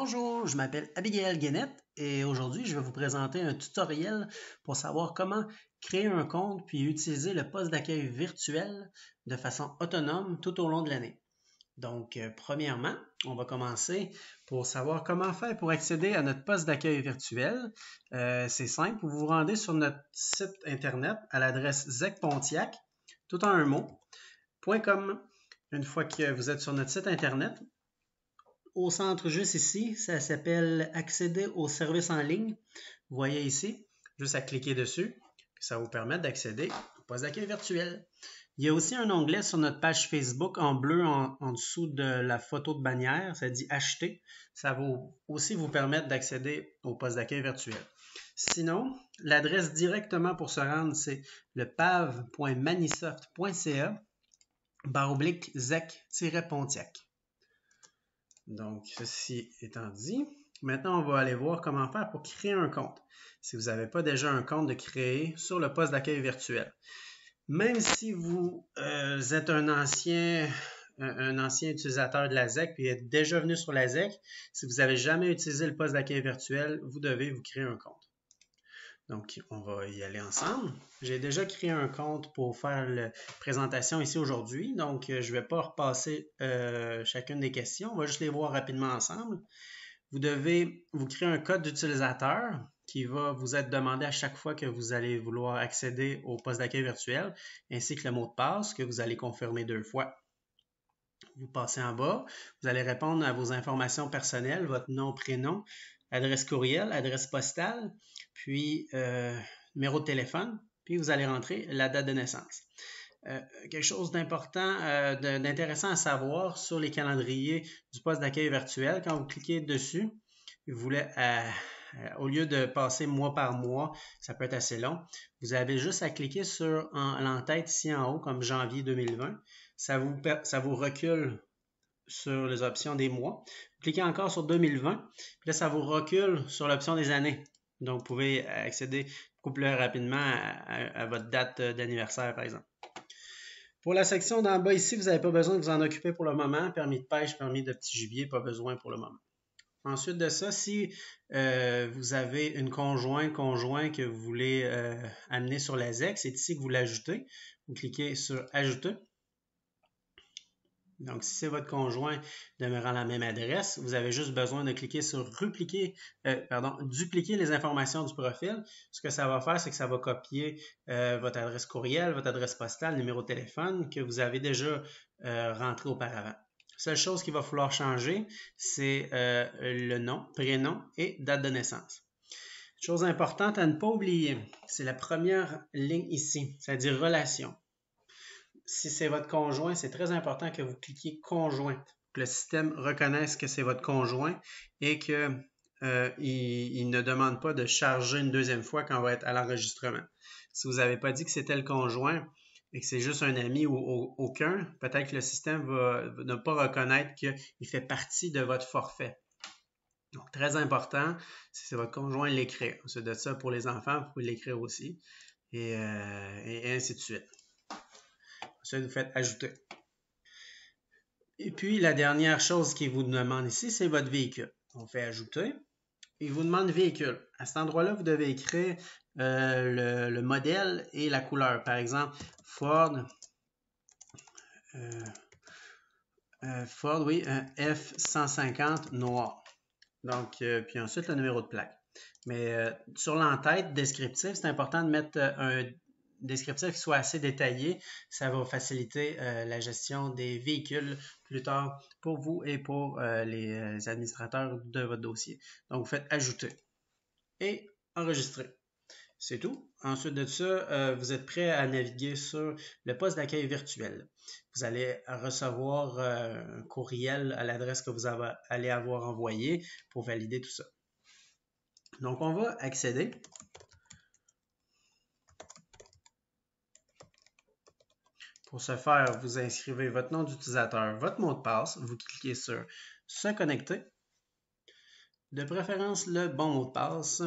Bonjour, je m'appelle Abigail Guénette et aujourd'hui je vais vous présenter un tutoriel pour savoir comment créer un compte puis utiliser le poste d'accueil virtuel de façon autonome tout au long de l'année. Donc, premièrement, on va commencer pour savoir comment faire pour accéder à notre poste d'accueil virtuel. C'est simple, vous vous rendez sur notre site internet à l'adresse zecpontiac, tout en un mot, .com. Une fois que vous êtes sur notre site internet, au centre juste ici, ça s'appelle accéder aux services en ligne. Vous voyez ici, juste à cliquer dessus, puis ça va vous permettre d'accéder au poste d'accueil virtuel. Il y a aussi un onglet sur notre page Facebook en bleu en dessous de la photo de bannière, ça dit acheter. Ça va aussi vous permettre d'accéder au poste d'accueil virtuel. Sinon, l'adresse directement pour se rendre, c'est le pav.manisoft.ca/zec-pontiac. Donc, ceci étant dit, maintenant on va aller voir comment faire pour créer un compte. Si vous n'avez pas déjà un compte de créer sur le poste d'accueil virtuel. Même si vous êtes un ancien utilisateur de la ZEC puis êtes déjà venu sur la ZEC, si vous n'avez jamais utilisé le poste d'accueil virtuel, vous devez vous créer un compte. Donc, on va y aller ensemble. J'ai déjà créé un compte pour faire la présentation ici aujourd'hui. Donc, je ne vais pas repasser chacune des questions. On va juste les voir rapidement ensemble. Vous devez vous créer un code d'utilisateur qui va vous être demandé à chaque fois que vous allez vouloir accéder au poste d'accueil virtuel, ainsi que le mot de passe que vous allez confirmer 2 fois. Vous passez en bas, vous allez répondre à vos informations personnelles, votre nom, prénom, adresse courriel, adresse postale, puis numéro de téléphone, puis vous allez rentrer la date de naissance. Quelque chose d'important, d'intéressant à savoir sur les calendriers du poste d'accueil virtuel, quand vous cliquez dessus, vous voulez, au lieu de passer mois par mois, ça peut être assez long, vous avez juste à cliquer sur l'entête ici en haut, comme janvier 2020. Ça vous recule sur les options des mois. Vous cliquez encore sur 2020, puis là, ça vous recule sur l'option des années. Donc, vous pouvez accéder beaucoup plus rapidement à votre date d'anniversaire, par exemple. Pour la section d'en bas ici, vous n'avez pas besoin de vous en occuper pour le moment. Permis de pêche, permis de petit gibier, pas besoin pour le moment. Ensuite de ça, si vous avez une conjoint que vous voulez amener sur la ZEC, c'est ici que vous l'ajoutez. Vous cliquez sur « Ajouter ». Donc, si c'est votre conjoint demeurant la même adresse, vous avez juste besoin de cliquer sur dupliquer les informations du profil. Ce que ça va faire, c'est que ça va copier votre adresse courriel, votre adresse postale, numéro de téléphone que vous avez déjà rentré auparavant. Seule chose qu'il va falloir changer, c'est le nom, prénom et date de naissance. Chose importante à ne pas oublier, c'est la première ligne ici, c'est-à-dire relation. Si c'est votre conjoint, c'est très important que vous cliquiez conjoint, que le système reconnaisse que c'est votre conjoint et qu'il ne demande pas de charger une deuxième fois quand on va être à l'enregistrement. Si vous n'avez pas dit que c'était le conjoint et que c'est juste un ami ou aucun, peut-être que le système va ne pas reconnaître qu'il fait partie de votre forfait. Donc, très important, si c'est votre conjoint, l'écrire. Ensuite de ça, pour les enfants, vous pouvez l'écrire aussi et ainsi de suite. Ensuite, vous faites ajouter. Et puis, la dernière chose qu'il vous demande ici, c'est votre véhicule. On fait ajouter. Il vous demande véhicule. À cet endroit-là, vous devez écrire le modèle et la couleur. Par exemple, Ford, F-150 noir. Donc, puis ensuite, le numéro de plaque. Mais sur l'entête descriptive, c'est important de mettre un descriptif qui soit assez détaillé. Ça va faciliter la gestion des véhicules plus tard pour vous et pour les administrateurs de votre dossier. Donc, vous faites ajouter et enregistrer. C'est tout. Ensuite de ça, vous êtes prêt à naviguer sur le poste d'accueil virtuel. Vous allez recevoir un courriel à l'adresse que vous allez avoir envoyé pour valider tout ça. Donc, on va accéder. Pour ce faire, vous inscrivez votre nom d'utilisateur, votre mot de passe, vous cliquez sur « Se connecter ». De préférence, le bon mot de passe.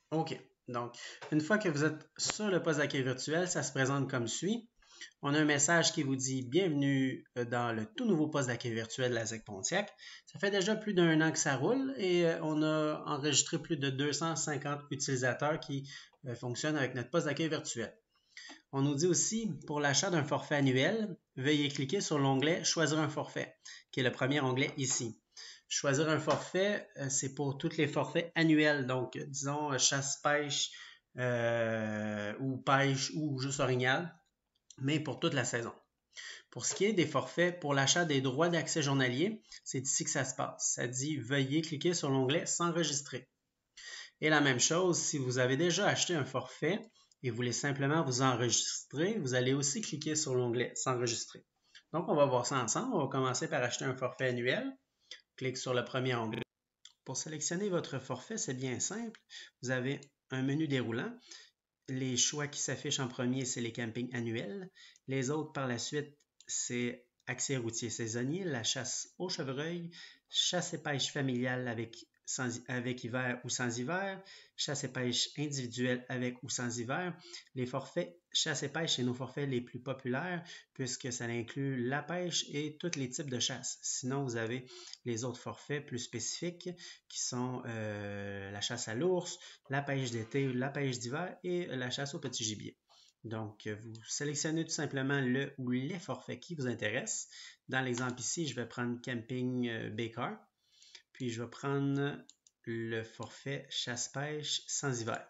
OK. Donc, une fois que vous êtes sur le poste d'accueil virtuel, ça se présente comme suit. On a un message qui vous dit « Bienvenue dans le tout nouveau poste d'accueil virtuel de la ZEC Pontiac ». Ça fait déjà plus d'1 an que ça roule et on a enregistré plus de 250 utilisateurs qui fonctionnent avec notre poste d'accueil virtuel. On nous dit aussi, pour l'achat d'un forfait annuel, veuillez cliquer sur l'onglet « Choisir un forfait », qui est le premier onglet ici. Choisir un forfait, c'est pour tous les forfaits annuels, donc disons chasse-pêche ou pêche ou juste orignal, mais pour toute la saison. Pour ce qui est des forfaits, pour l'achat des droits d'accès journalier, c'est ici que ça se passe. Ça dit « Veuillez cliquer sur l'onglet « S'enregistrer ». Et la même chose, si vous avez déjà acheté un forfait et vous voulez simplement vous enregistrer, vous allez aussi cliquer sur l'onglet « S'enregistrer ». Donc, on va voir ça ensemble. On va commencer par acheter un forfait annuel. Clique sur le premier onglet. Pour sélectionner votre forfait, c'est bien simple. Vous avez un menu déroulant. Les choix qui s'affichent en premier, c'est les campings annuels. Les autres, par la suite, c'est accès routier saisonnier, la chasse au chevreuil, chasse et pêche familiale avec hiver ou sans hiver, chasse et pêche individuelle avec ou sans hiver. Les forfaits chasse et pêche, c'est nos forfaits les plus populaires puisque ça inclut la pêche et tous les types de chasse. Sinon, vous avez les autres forfaits plus spécifiques qui sont la chasse à l'ours, la pêche d'été, la pêche d'hiver et la chasse au petit gibier. Donc, vous sélectionnez tout simplement le ou les forfaits qui vous intéressent. Dans l'exemple ici, je vais prendre Camping Bécart. Puis, je vais prendre le forfait chasse-pêche sans hiver.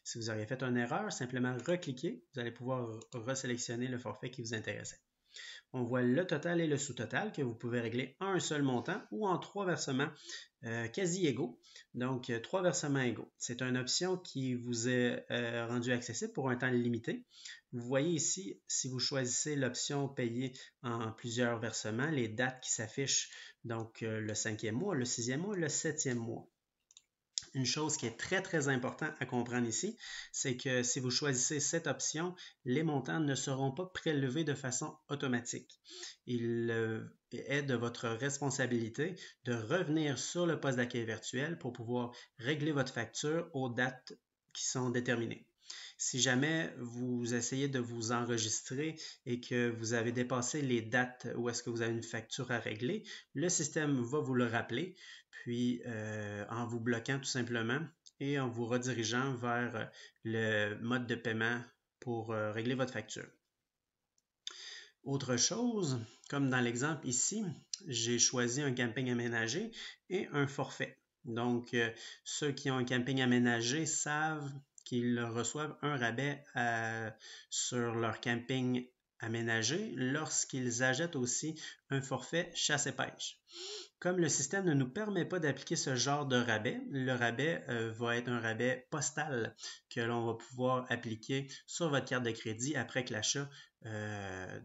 Si vous auriez fait une erreur, simplement recliquer. Vous allez pouvoir resélectionner le forfait qui vous intéressait. On voit le total et le sous-total que vous pouvez régler en un seul montant ou en 3 versements quasi égaux. Donc, 3 versements égaux. C'est une option qui vous est rendue accessible pour un temps limité. Vous voyez ici, si vous choisissez l'option payer en plusieurs versements, les dates qui s'affichent, donc le 5e mois, le 6e mois, le 7e mois. Une chose qui est très, très importante à comprendre ici, c'est que si vous choisissez cette option, les montants ne seront pas prélevés de façon automatique. Il est de votre responsabilité de revenir sur le poste d'accueil virtuel pour pouvoir régler votre facture aux dates qui sont déterminées. Si jamais vous essayez de vous enregistrer et que vous avez dépassé les dates où est-ce que vous avez une facture à régler, le système va vous le rappeler, puis en vous bloquant tout simplement et en vous redirigeant vers le mode de paiement pour régler votre facture. Autre chose, comme dans l'exemple ici, j'ai choisi un camping aménagé et un forfait. Donc, ceux qui ont un camping aménagé savent qu'ils reçoivent un rabais sur leur camping aménagé lorsqu'ils achètent aussi un forfait chasse et pêche. Comme le système ne nous permet pas d'appliquer ce genre de rabais, le rabais va être un rabais postal que l'on va pouvoir appliquer sur votre carte de crédit après que l'achat,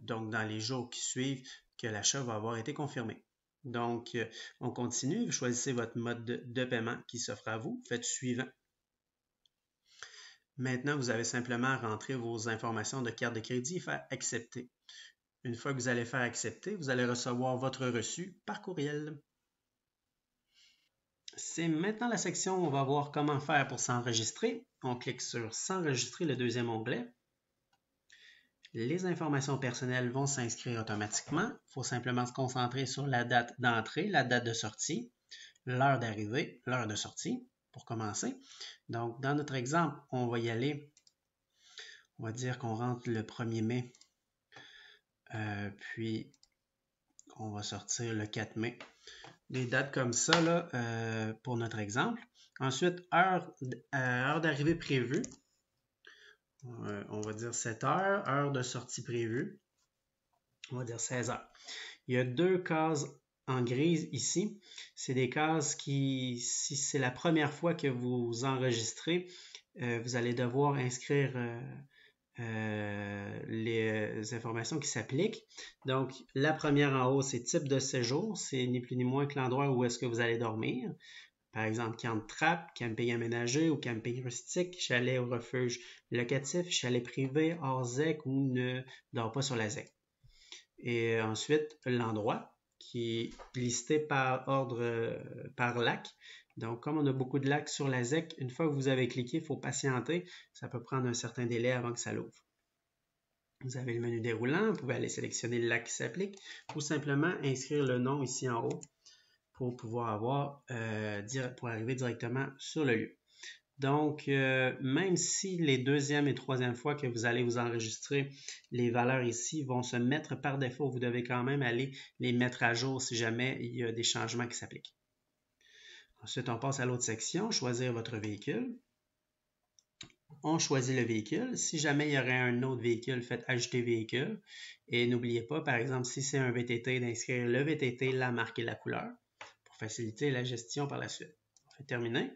donc dans les jours qui suivent, que l'achat va avoir été confirmé. Donc, on continue, vous choisissez votre mode de paiement qui s'offre à vous, faites suivant. Maintenant, vous avez simplement à rentrer vos informations de carte de crédit et faire accepter. Une fois que vous allez faire accepter, vous allez recevoir votre reçu par courriel. C'est maintenant la section où on va voir comment faire pour s'enregistrer. On clique sur s'enregistrer, le deuxième onglet. Les informations personnelles vont s'inscrire automatiquement. Il faut simplement se concentrer sur la date d'entrée, la date de sortie, l'heure d'arrivée, l'heure de sortie pour commencer. Donc, dans notre exemple, on va y aller. On va dire qu'on rentre le 1er mai, puis on va sortir le 4 mai. Des dates comme ça là, pour notre exemple. Ensuite, heure d'arrivée prévue. On va dire 7 heures. Heure de sortie prévue. On va dire 16 heures. Il y a 2 cases en grise ici. C'est des cases qui, si c'est la première fois que vous enregistrez, vous allez devoir inscrire les informations qui s'appliquent. Donc, la première en haut, c'est type de séjour. C'est ni plus ni moins que l'endroit où est-ce que vous allez dormir. Par exemple, camp de trappe, camping aménagé ou camping rustique, chalet ou refuge locatif, chalet privé, hors ZEC ou ne dort pas sur la ZEC. Et ensuite, l'endroit qui est listé par ordre, par lac. Donc, comme on a beaucoup de lacs sur la ZEC, une fois que vous avez cliqué, il faut patienter. Ça peut prendre un certain délai avant que ça l'ouvre. Vous avez le menu déroulant, vous pouvez aller sélectionner le lac qui s'applique ou simplement inscrire le nom ici en haut pour pouvoir avoir, pour arriver directement sur le lieu. Donc, même si les deuxième et troisième fois que vous allez vous enregistrer, les valeurs ici vont se mettre par défaut, vous devez quand même aller les mettre à jour si jamais il y a des changements qui s'appliquent. Ensuite, on passe à l'autre section, choisir votre véhicule. On choisit le véhicule. Si jamais il y aurait un autre véhicule, faites ajouter véhicule. Et n'oubliez pas, par exemple, si c'est un VTT, d'inscrire le VTT, la marque et la couleur pour faciliter la gestion par la suite. On fait terminer.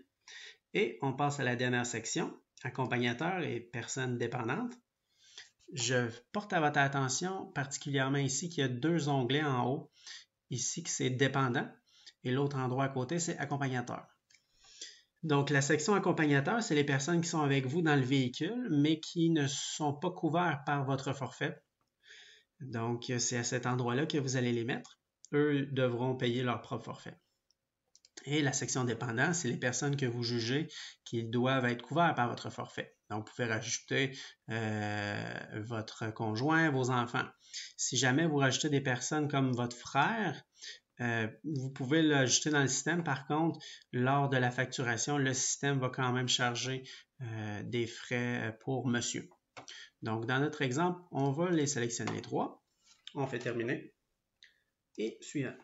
Et on passe à la dernière section, accompagnateur et personnes dépendantes. Je porte à votre attention particulièrement ici qu'il y a deux onglets en haut. Ici, que c'est dépendant et l'autre endroit à côté, c'est accompagnateur. Donc, la section accompagnateur, c'est les personnes qui sont avec vous dans le véhicule, mais qui ne sont pas couverts par votre forfait. Donc, c'est à cet endroit-là que vous allez les mettre. Eux devront payer leur propre forfait. Et la section dépendant, c'est les personnes que vous jugez qui doivent être couverts par votre forfait. Donc, vous pouvez rajouter votre conjoint, vos enfants. Si jamais vous rajoutez des personnes comme votre frère, vous pouvez l'ajouter dans le système. Par contre, lors de la facturation, le système va quand même charger des frais pour monsieur. Donc, dans notre exemple, on va les sélectionner les trois. On fait terminer. Et suivant.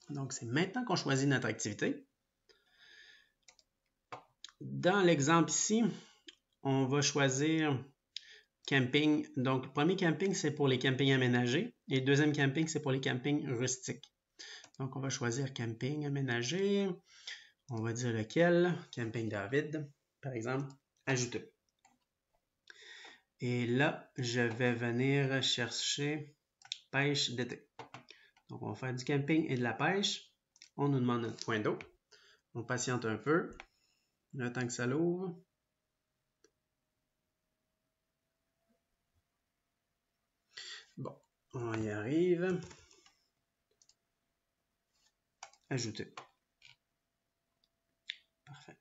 Donc, c'est maintenant qu'on choisit notre activité. Dans l'exemple ici, on va choisir camping. Donc, le premier camping, c'est pour les campings aménagés. Et le deuxième camping, c'est pour les campings rustiques. Donc, on va choisir camping aménagé. On va dire lequel. Camping David, par exemple. Ajouter. Et là, je vais venir chercher pêche d'été. Donc, on va faire du camping et de la pêche. On nous demande notre point d'eau. On patiente un peu. Le temps que ça l'ouvre. Bon, on y arrive. Ajouter. Parfait.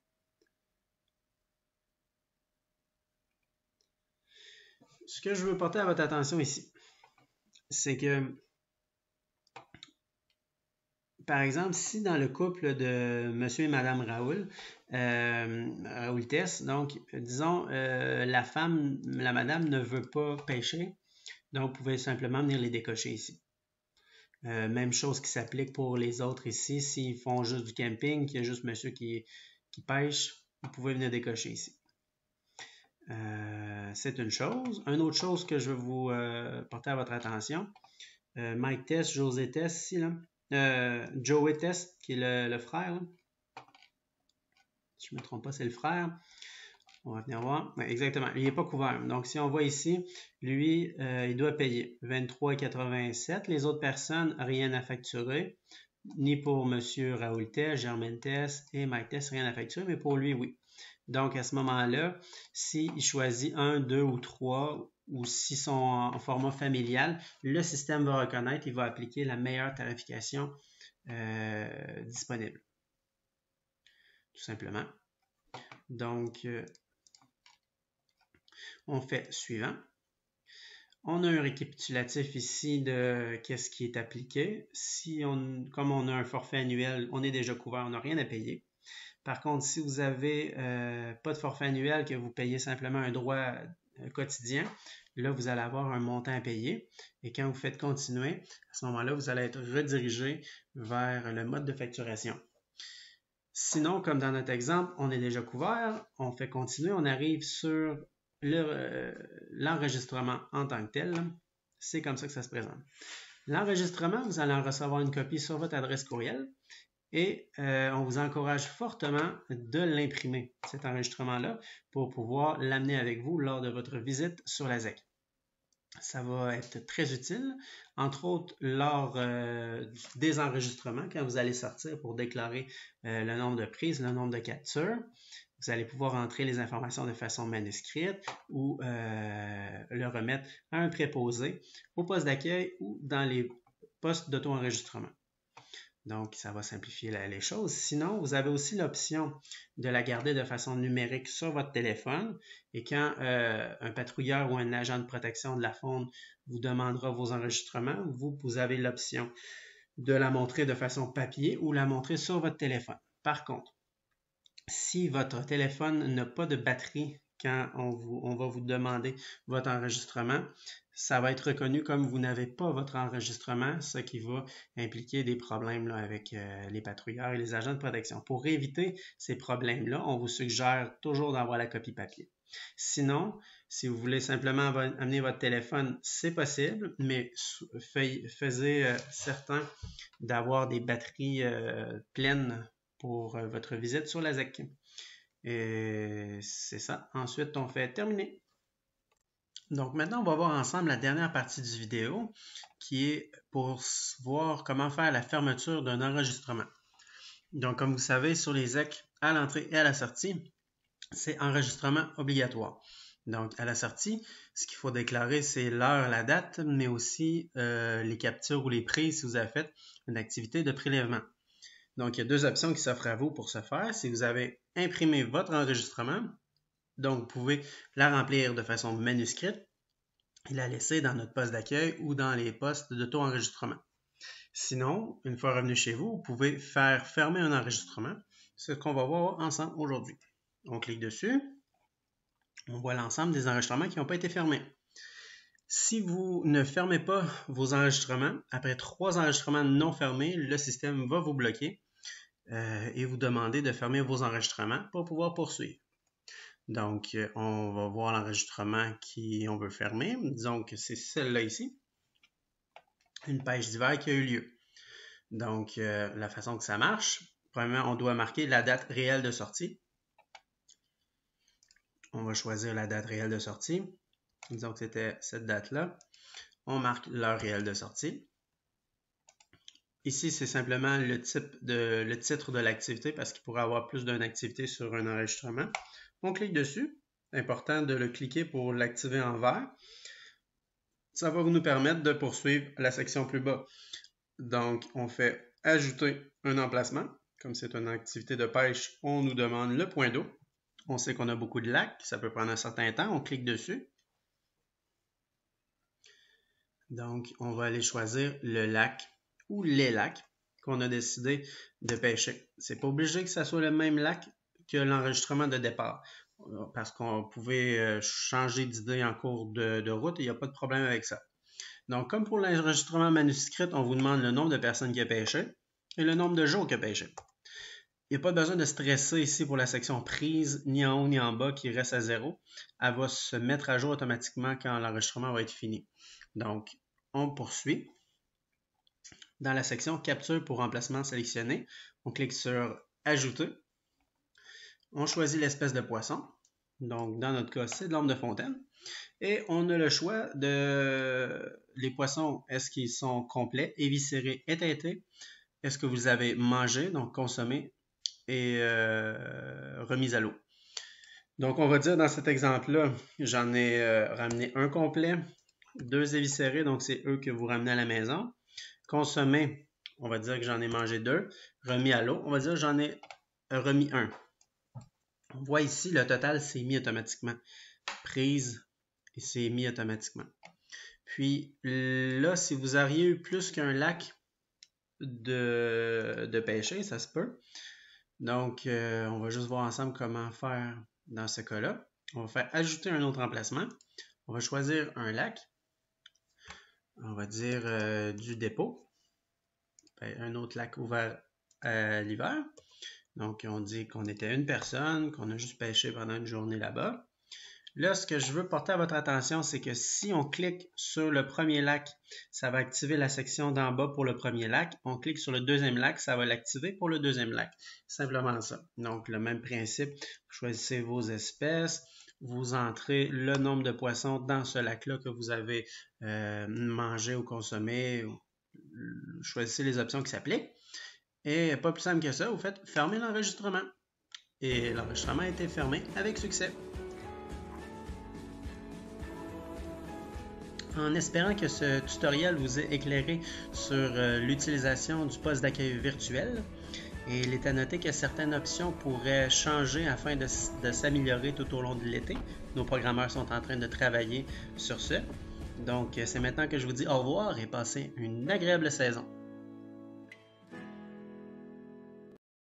Ce que je veux porter à votre attention ici, c'est que, par exemple, si dans le couple de monsieur et madame Raoul, Raoultès, donc, disons, la femme, la madame ne veut pas pêcher, donc vous pouvez simplement venir les décocher ici. Même chose qui s'applique pour les autres ici. S'ils font juste du camping, qu'il y a juste monsieur qui pêche, vous pouvez venir décocher ici. C'est une chose. Une autre chose que je veux vous porter à votre attention, Mike Tess, José Tess, ici, là. Joey Tess, qui est le frère. Là. Si je ne me trompe pas, c'est le frère. On va venir voir. Ouais, exactement. Il n'est pas couvert. Donc, si on voit ici, lui, il doit payer 23,87. Les autres personnes, rien à facturer. Ni pour M. Raoul Tess, Germaine Tess et Mike Tess, rien à facturer, mais pour lui, oui. Donc, à ce moment-là, s'il choisit 1, 2 ou 3, ou s'ils sont en format familial, le système va reconnaître et va appliquer la meilleure tarification disponible. Tout simplement. Donc, on fait suivant. On a un récapitulatif ici de qu'est-ce qui est appliqué. Comme on a un forfait annuel, on est déjà couvert, on n'a rien à payer. Par contre, si vous n'avez pas de forfait annuel, que vous payez simplement un droit quotidien, là, vous allez avoir un montant à payer. Et quand vous faites continuer, à ce moment-là, vous allez être redirigé vers le mode de facturation. Sinon, comme dans notre exemple, on est déjà couvert, on fait continuer, on arrive sur l'enregistrement en tant que tel. C'est comme ça que ça se présente. L'enregistrement, vous allez en recevoir une copie sur votre adresse courriel. Et on vous encourage fortement de l'imprimer, cet enregistrement-là, pour pouvoir l'amener avec vous lors de votre visite sur la ZEC. Ça va être très utile, entre autres lors des enregistrements, quand vous allez sortir pour déclarer le nombre de prises, le nombre de captures. Vous allez pouvoir entrer les informations de façon manuscrite ou le remettre à un préposé au poste d'accueil ou dans les postes d'auto-enregistrement. Donc, ça va simplifier les choses. Sinon, vous avez aussi l'option de la garder de façon numérique sur votre téléphone. Et quand un patrouilleur ou un agent de protection de la faune vous demandera vos enregistrements, vous avez l'option de la montrer de façon papier ou la montrer sur votre téléphone. Par contre, si votre téléphone n'a pas de batterie quand on va vous demander votre enregistrement, ça va être reconnu comme vous n'avez pas votre enregistrement, ce qui va impliquer des problèmes là, avec les patrouilleurs et les agents de protection. Pour éviter ces problèmes-là, on vous suggère toujours d'avoir la copie papier. Sinon, si vous voulez simplement amener votre téléphone, c'est possible, mais faisez certain d'avoir des batteries pleines pour votre visite sur la ZEC. Et c'est ça. Ensuite, on fait terminer. Donc maintenant, on va voir ensemble la dernière partie du vidéo qui est pour voir comment faire la fermeture d'un enregistrement. Donc comme vous savez, sur les ZEC, à l'entrée et à la sortie, c'est enregistrement obligatoire. Donc à la sortie, ce qu'il faut déclarer, c'est l'heure, la date, mais aussi les captures ou les prises si vous avez fait une activité de prélèvement. Donc, il y a deux options qui s'offrent à vous pour ce faire. Si vous avez imprimé votre enregistrement, donc vous pouvez la remplir de façon manuscrite et la laisser dans notre poste d'accueil ou dans les postes d'auto-enregistrement. Sinon, une fois revenu chez vous, vous pouvez faire fermer un enregistrement. C'est ce qu'on va voir ensemble aujourd'hui. On clique dessus. On voit l'ensemble des enregistrements qui n'ont pas été fermés. Si vous ne fermez pas vos enregistrements, après 3 enregistrements non fermés, le système va vous bloquer et vous demander de fermer vos enregistrements pour pouvoir poursuivre. Donc, on va voir l'enregistrement qu'on veut fermer. Disons que c'est celle-là ici, une pêche d'hiver qui a eu lieu. Donc, la façon que ça marche, premièrement, on doit marquer la date réelle de sortie. On va choisir la date réelle de sortie. Disons que c'était cette date-là. On marque l'heure réelle de sortie. Ici, c'est simplement le titre de l'activité parce qu'il pourrait y avoir plus d'une activité sur un enregistrement. On clique dessus. C'est important de le cliquer pour l'activer en vert. Ça va nous permettre de poursuivre la section plus bas. Donc, on fait ajouter un emplacement. Comme c'est une activité de pêche, on nous demande le point d'eau. On sait qu'on a beaucoup de lacs. Ça peut prendre un certain temps. On clique dessus. Donc, on va aller choisir le lac ou les lacs qu'on a décidé de pêcher. C'est pas obligé que ça soit le même lac que l'enregistrement de départ parce qu'on pouvait changer d'idée en cours de route et il n'y a pas de problème avec ça. Donc, comme pour l'enregistrement manuscrit, on vous demande le nombre de personnes qui a pêché et le nombre de jours qu'il a pêché. Il n'y a pas besoin de stresser ici pour la section prise, ni en haut ni en bas qui reste à 0. Elle va se mettre à jour automatiquement quand l'enregistrement va être fini. Donc, on poursuit. Dans la section capture pour remplacement sélectionné, on clique sur ajouter. On choisit l'espèce de poisson. Donc, dans notre cas, c'est de l'orme de fontaine. Et on a le choix de les poissons, est-ce qu'ils sont complets, éviscérés, éteintés? Est-ce que vous avez mangé, donc consommé et remis à l'eau? Donc, on va dire dans cet exemple-là, j'en ai ramené un complet, 2 éviscérés, donc c'est eux que vous ramenez à la maison. Consommé, on va dire que j'en ai mangé 2. Remis à l'eau, on va dire que j'en ai remis 1. On voit ici, le total s'est mis automatiquement. Prise, et c'est mis automatiquement. Puis là, si vous auriez eu plus qu'un lac de pêcher, ça se peut. Donc, on va juste voir ensemble comment faire dans ce cas-là. On va faire ajouter un autre emplacement. On va choisir un lac. On va dire du dépôt. Un autre lac ouvert à l'hiver. Donc, on dit qu'on était une personne, qu'on a juste pêché pendant une journée là-bas. Là, ce que je veux porter à votre attention, c'est que si on clique sur le premier lac, ça va activer la section d'en bas pour le premier lac. On clique sur le deuxième lac, ça va l'activer pour le deuxième lac. Simplement ça. Donc, le même principe, vous choisissez vos espèces, vous entrez le nombre de poissons dans ce lac-là que vous avez mangé ou consommé. Choisissez les options qui s'appliquent. Et pas plus simple que ça, vous faites fermer l'enregistrement. Et l'enregistrement a été fermé avec succès. En espérant que ce tutoriel vous ait éclairé sur l'utilisation du poste d'accueil virtuel. Et il est à noter que certaines options pourraient changer afin de s'améliorer tout au long de l'été. Nos programmeurs sont en train de travailler sur ce. Donc, c'est maintenant que je vous dis au revoir et passez une agréable saison.